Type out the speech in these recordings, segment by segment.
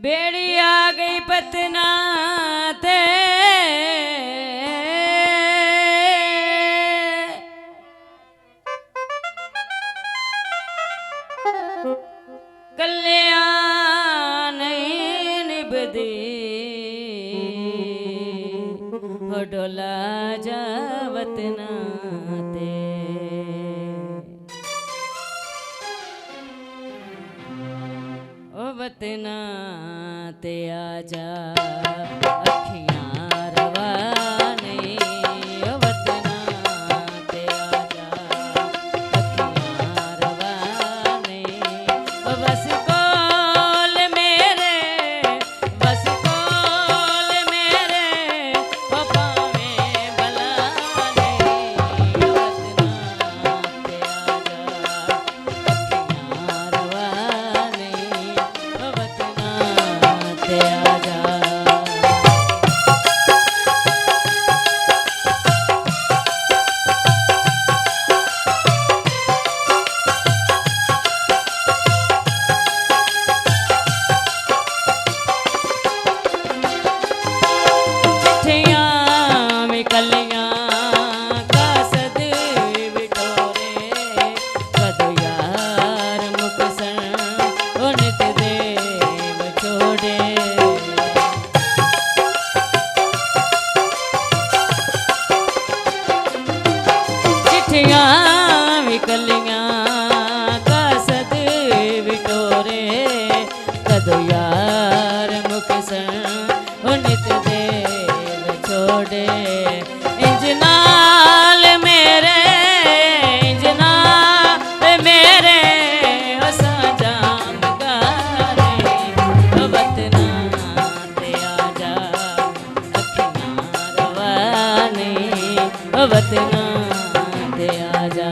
बेड़ी आ गई पतना ते कल्याण नहीं निभदी हो डोला जावत नाते ओ वतना ते आजा अखियां रवाने ओ वतना ते आजा अखियां रवाने ओ बस कोल मेरे बस कोल मेरे ओ पावे बलाने ओ वतना ते आजा अखियां रवाने ओ वतना ते आजा। चिट्ठियां में कलियां का सद बिटोरे कदो यार मुकसन ओ नित देव छोड़े चिट्ठियां में कलियां का सद बिटोरे कदो यार मुकसन ओ नित देव छोड़े इंजनाल मेरे ओ साजाम गारे ओ वतना ते आजा अखियां रवाने ओ वतना ते आजा।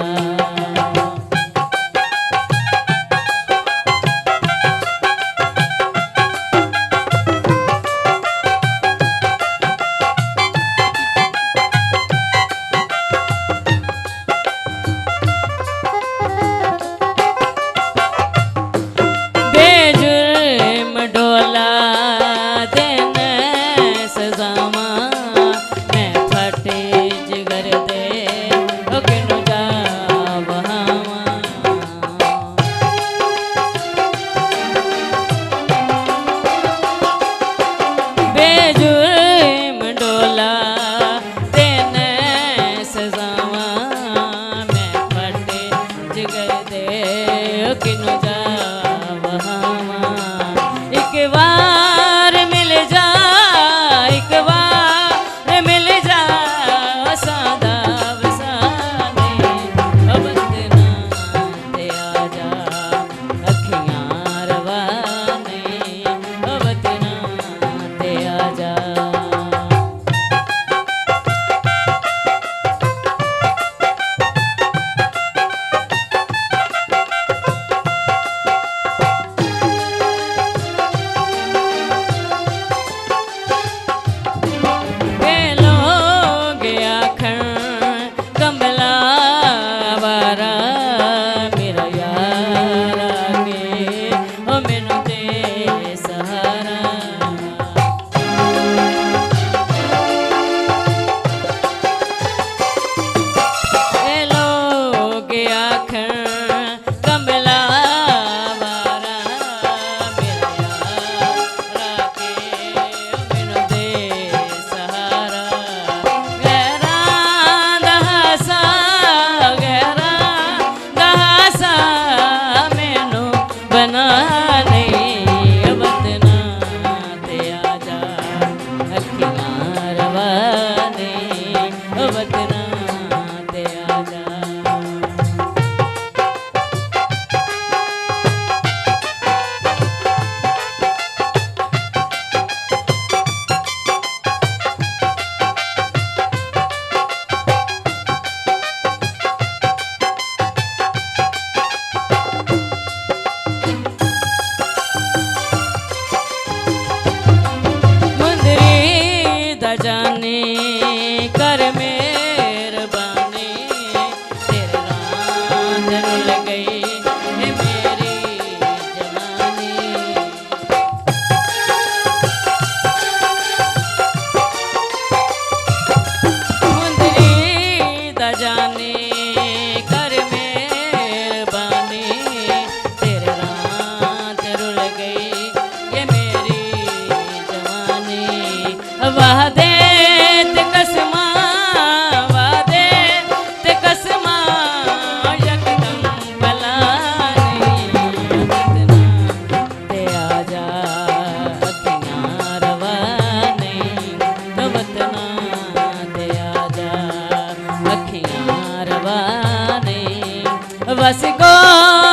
बस गो